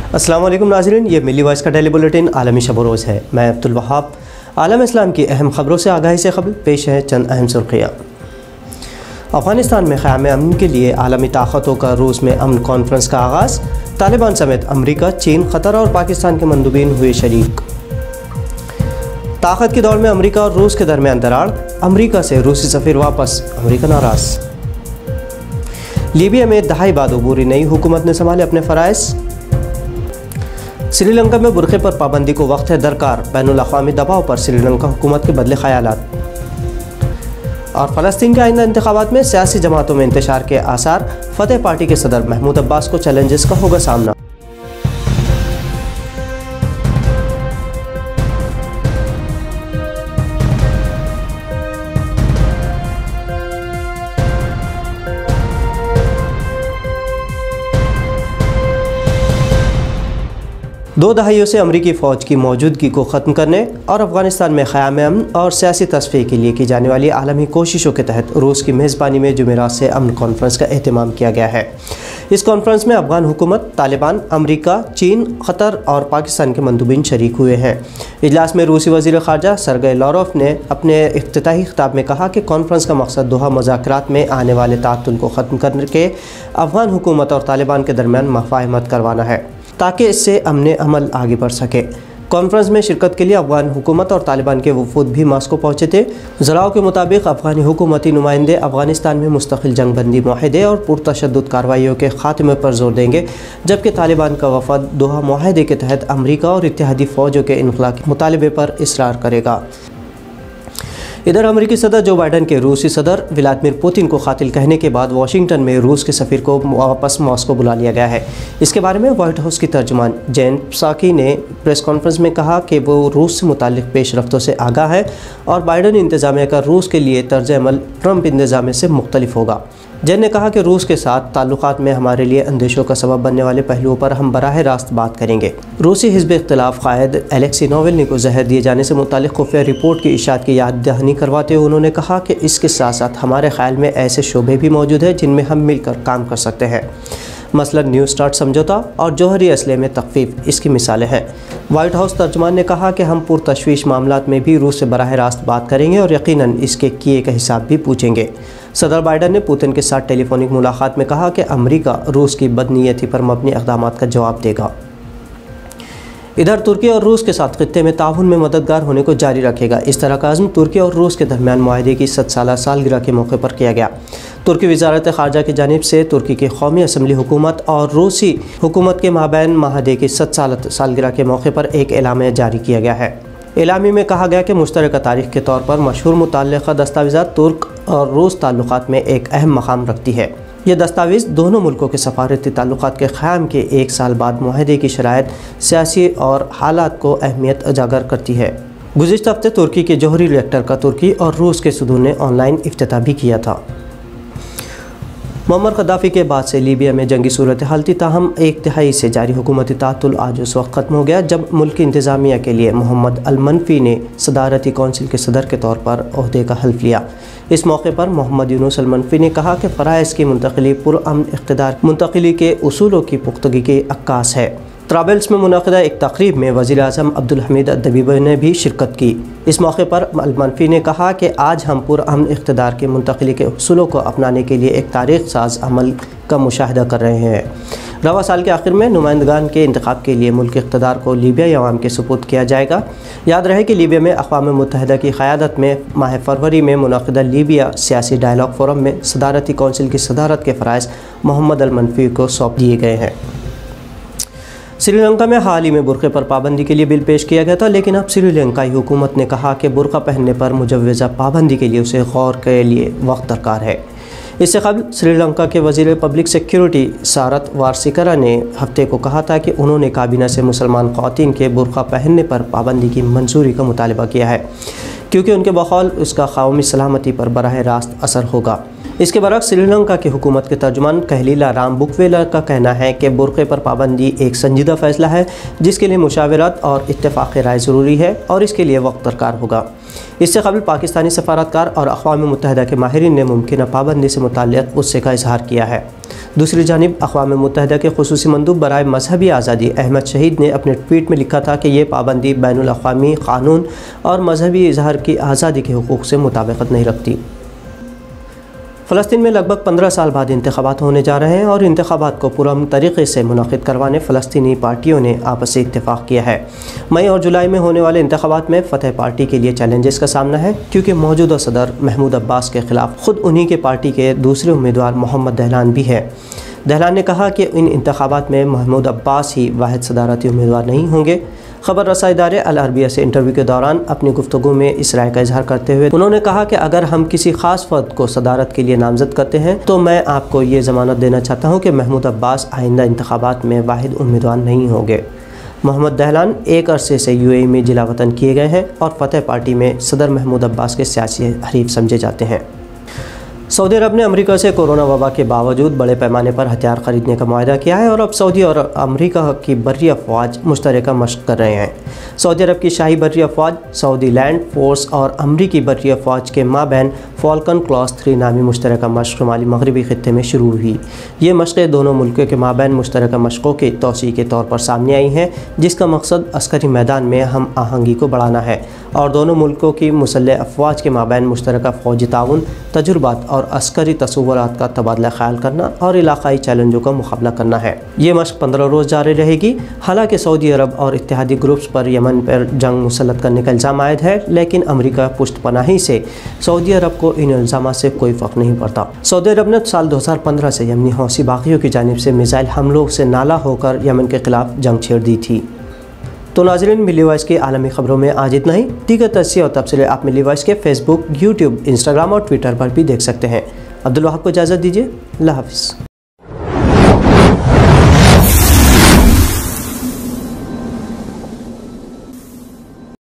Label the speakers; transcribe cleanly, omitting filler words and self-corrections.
Speaker 1: अस्सलाम वालेकुम नाज़रीन, ये मिली वॉइस का डेली बुलेटिन आलमी शब रोज़ है। मैं अब्दुल वहाब। आलम इस्लाम की अहम खबरों से आगाही से खबर पेश है। चंद अहम सुर्खियाँ। अफ़गानिस्तान में क़याम अमन के लिए आलमी ताकतों का रूस में अमन कॉन्फ्रेंस का आगाज़। तालिबान समेत अमरीका, चीन, क़तर और पाकिस्तान के मंदूबीन हुए शरीक। ताकत के दौर में अमरीका और रूस के दरमियान दरार, अमरीका से रूसी सफ़ीर वापस, अमरीका नाराज़। लीबिया में दहाई बाद अबूरी नई हुकूमत ने संभाले अपने फ़राइज़। श्रीलंका में बुरखे पर पाबंदी को वक्त है दरकार, बैनुल-अक़वामी दबाव पर श्रीलंका हुकूमत के बदले ख़यालात। और फ़लस्तीन के आइंदा इंतख़ाबात में सियासी जमातों में इंतशार के आसार, फ़तह पार्टी के सदर महमूद अब्बास को चैलेंजेस का होगा सामना। दो दहाइयों से अमरीकी फ़ौज की मौजूदगी को ख़त्म करने और अफ़गानिस्तान में क़याम अमन और सियासी तस्फ़ीह के लिए की जाने वाली आलमी कोशिशों के तहत रूस की मेज़बानी में जुमेरात से अमन कॉन्फ्रेंस का एहतमाम किया गया है। इस कॉन्फ्रेंस में अफ़गान हुकूमत, तालिबान, अमरीका, चीन, क़तर और पाकिस्तान के मंदूबीन शरीक हुए हैं। इजलास में रूसी वज़ीर ख़ारजा सरगई लारोफ ने अपने इफ्तिताही ख़िताब में कहा कि कॉन्फ्रेंस का मकसद दोहा मुज़ाकरात में आने वाले ताअत्तुल को ख़त्म करने के अफ़गान हुकूमत और तालिबान के दरमियान मफ़ाहिमत करवाना है ताकि इससे अमन अमल आगे बढ़ सके। कॉन्फ्रेंस में शिरकत के लिए अफ़गान हुकूमत और तालिबान के वफूद भी मास्को पहुँचे थे। ज़राओं के मुताबिक अफ़गानी हुकूमती नुमाइंदे अफ़गानिस्तान में मुस्तक़िल जंग बंदी मुआहदे और पुरतशद्दुद कार्रवाइयों के ख़ात्मे पर जोर देंगे, जबकि तालिबान का वफ़द दोहा मुआहदे के तहत अमरीका और इत्तेहादी फ़ौजों के इनख़ला के मुतालबे पर इसरार करेगा। इधर अमेरिकी सदर जो बाइडन के रूसी सदर व्लादिमीर पुतिन को कातिल कहने के बाद वाशिंगटन में रूस के सफ़ीर को वापस मॉस्को बुला लिया गया है। इसके बारे में वाइट हाउस की तर्जुमान जेन पसाकी ने प्रेस कॉन्फ्रेंस में कहा कि वो रूस से मुताल्लिक़ पेशरफ्तों से आगाह है और बाइडन इंतज़ामिया का रूस के लिए तर्ज अमल ट्रंप इंतज़ामिया से मुख्तलिफ होगा। जेन ने कहा कि रूस के साथ ताल्लुकात में हमारे लिए अंदेशों का सबब बनने वाले पहलुओं पर हम बराह रास्त बात करेंगे। रूसी हिज़्ब इख्तिलाफ कायद एलेक्सी नावल्नी को जहर दिए जाने से मुताल्लिक़ खुफिया रिपोर्ट की इशाअत की याद दहानी करवाते हुए उन्होंने कहा कि इसके साथ साथ हमारे ख्याल में ऐसे शोबे भी मौजूद हैं जिनमें हम मिलकर काम कर सकते हैं। मसलन न्यू स्टार्ट समझौता और जौहरी असले में तख़फ़ीफ़ इसकी मिसालें हैं। वाइट हाउस तर्जुमान ने कहा कि हम पुरतशवीश मामलात में भी रूस से बराह रास्त बात करेंगे और यकीनन इसके किए का हिसाब भी पूछेंगे। सदर बाइडन ने पुतिन के साथ टेलीफोनिक मुलाकात में कहा कि अमरीका रूस की बदनीयती पर मबनी इक़दामात का जवाब देगा। इधर तुर्की और रूस के साथ खित्ते में ताउन में मददगार होने को जारी रखेगा। इस तरह का अज़्म तुर्की और रूस के दरमियान मुआहदे की 7 साला सालगिरह के मौके पर किया गया। तुर्की वज़ारत ख़ारजा की जानिब से तुर्की की कौमी असम्बली हुकूमत और रूसी हुकूमत के माबैन मुआहदे की 7 सालगिरह के मौके पर एक एलामिया जारी किया गया है। एलामी में कहा गया कि मुश्तरका तारीख़ के तौर पर मशहूर मुतल्लिक़ा दस्तावेज़ात तुर्क और रूस ताल्लुकात में एक अहम मकाम रखती है। यह दस्तावेज़ दोनों मुल्कों के सफारती ताल्लुकात के क़याम के 1 साल बाद मुआहदे की शराइत, सियासी और हालात को अहमियत उजागर करती है। गुज़िश्ता हफ्ते तुर्की के जौहरी रिएक्टर का तुर्की और रूस के सदूर ने ऑनलाइन इफ्तिताह भी किया था। मुअम्मर क़द्दाफ़ी के बाद से लीबिया में जंगी सूरत हाल थी, ताहम 1 तिहाई से जारी हुकूमती ताअत्तुल आज उस वक्त ख़त्म हो गया जब मुल्की इंतज़ामिया के लिए मोहम्मद अल-मनफ़ी ने सदारती कौंसिल के सदर के तौर पर ओहदे का हल्फ़ लिया। इस मौके पर मोहम्मद यूनुस अल-मनफ़ी ने कहा कि फ़राइज़ की मुंतक़िली पुरअमन इक़्तिदार मुंतक़िली के उसूलों की पुख्तगी की अक्कास है। ट्राबल्स में मुनक़िदा एक तक़रीब में वज़ीर आज़म अब्दुल हमीद अद-दबीबी ने भी शिरकत की। इस मौके पर अल-मनफ़ी ने कहा कि आज हम पुरअमन इक़्तिदार के मुंतक़िली के उसूलों को अपनाने के लिए एक तारीख़ साज़ अमल का मुशाहिदा कर रहे हैं। रवा साल के आखिर में नुमाइंदगान के इंतखाब के लिए मुल्क इक़्तिदार को लीबियाई अवाम के सुपुर्द किया जाएगा। याद रहे कि लीबिया में अक़वाम मुत्तहिदा की क़यादत में माह फरवरी में मुनक़िदा लीबिया सियासी डायलॉग फोरम में सदारती कौंसिल की सदारत के फ़राइज़ मोहम्मद अल-मनफ़ी को सौंप दिए गए हैं। श्रीलंका में हाल ही में बुरक़े पर पाबंदी के लिए बिल पेश किया गया था, लेकिन अब श्रीलंकाई हुकूमत ने कहा कि बुरक़ा पहनने पर मुजव्वज़ा पाबंदी के लिए उसे गौर के लिए वक्त दरकार है। इससे कबल श्रीलंका के वज़ीर पब्लिक सिक्योरिटी सारथ वारसीकरा ने हफ्ते को कहा था कि उन्होंने काबीना से मुसलमान ख़वातीन के बुरक़ा पहनने पर पाबंदी की मंजूरी का मुतालबा किया है, क्योंकि उनके बक़ौल उसका क़ौमी सलामती पर बराह रास्त असर होगा। इसके बरक्स श्रीलंका की हुकूमत के तर्जुमान कहलीला राम बुकवेला का कहना है कि बुर्क़े पर पाबंदी एक संजीदा फ़ैसला है जिसके लिए मुशावरत और इत्तेफ़ाक़ राय ज़रूरी है और इसके लिए वक्त दरकार होगा। इससे कबल पाकिस्तानी सफ़ारतकार और अक़वाम मुत्तहिदा के माहिरीन ने मुमकिन पाबंदी से मुताल्लिक़ गुस्से का इजहार किया है। दूसरी जानिब अक़वाम मुत्तहिदा के ख़ुसूसी मंदूब बराए मजहबी आज़ादी अहमद शहीद ने अपने ट्वीट में लिखा था कि ये पाबंदी बैनुल अक़वामी क़ानून और मजहबी इजहार की आज़ादी के हुकूक़ से मुताबिक़त नहीं रखती। फ़लस्तीन में लगभग 15 साल बाद इंतख़ाबात होने जा रहे हैं और इंतख़ाबात को पुरअमन तरीक़े से मुनक़िद करवाने फ़लस्तीनी पार्टियों ने आपसी इत्तेफ़ाक़ किया है। मई और जुलाई में होने वाले इंतख़ाबात में फ़तह पार्टी के लिए चैलेंजेस का सामना है क्योंकि मौजूदा सदर महमूद अब्बास के ख़िलाफ़ ख़ुद उन्हीं के पार्टी के दूसरे उम्मीदवार मोहम्मद दहलान भी है। दहलान ने कहा कि इन इंतख़ाबात में महमूद अब्बास ही वाहिद सदारती उम्मीदवार नहीं होंगे। ख़बर रसा इदारे अल अरबिया से इंटरव्यू के दौरान अपनी गुफ्तगू में इस राय का इजहार करते हुए उन्होंने कहा कि अगर हम किसी ख़ास फ़र्द को सदारत के लिए नामज़द करते हैं तो मैं आपको ये ज़मानत देना चाहता हूँ कि महमूद अब्बास आइंदा इंतख़ाबात में वाहिद उम्मीदवार नहीं होंगे। मोहम्मद दहलान एक अरसे से UAE में जिला वतन किए गए हैं और फ़तह पार्टी में सदर महमूद अब्बास के सियासी हरीफ समझे जाते हैं। सऊदी अरब ने अमेरिका से कोरोना वबा के बावजूद बड़े पैमाने पर हथियार खरीदने का मुआहदा किया है और अब सऊदी और अमेरिका की बर्री अफवाज मुश्तरका मशक़ कर रहे हैं। सऊदी अरब की शाही बर्री अफवाज सऊदी लैंड फोर्स और अमरीकी बर्री अफवाज के माबैन फ़ॉल्कन क्लॉस 3 नामी मुश्तरका मशक़ शुमाली मगरबी ख़ित्ते में शुरू हुई। ये मशक़ें दोनों मुल्कों के माबैन मुश्तरका मशक़ों की तोसी के तौर पर सामने आई हैं जिसका मकसद अस्करी मैदान में हम आहंगी को बढ़ाना है और दोनों मुल्कों की मुसल्लह अफवाज के माबैन मुश्तरका फ़ौजी ताउन, तजुर्बात और अस्करी तसव्वुरात का तबादला ख्याल करना और इलाक़ाई चैलेंजों का मुकाबला करना है। ये मशक़ 15 रोज़ जारी रहेगी। हालांकि सऊदी अरब और इत्तेहादी ग्रुप्स पर यमन पर जंग मुसल्लत करने का इल्ज़ाम आयद है, लेकिन अमेरिका पुष्ट पनाही से सऊदी अरब को इन इल्ज़ामात से कोई फ़र्क नहीं पड़ता। सऊदी अरब ने साल 2015 से यमनी हौसी बागियों की जानिब से मिसाइल हमलों से नाला होकर यमन के ख़िलाफ़ जंग छेड़ दी थी। तो नाज़रीन, मिली वॉइस की आलमी ख़बरों में आज इतना ही। दीगर तस्सीर और तबसरे आप मिली वॉइस के फेसबुक, यूट्यूब, इंस्टाग्राम और ट्विटर पर भी देख सकते हैं। अब्दुल वहाब को इजाज़त दीजिए। अल्लाह हाफ़िज़।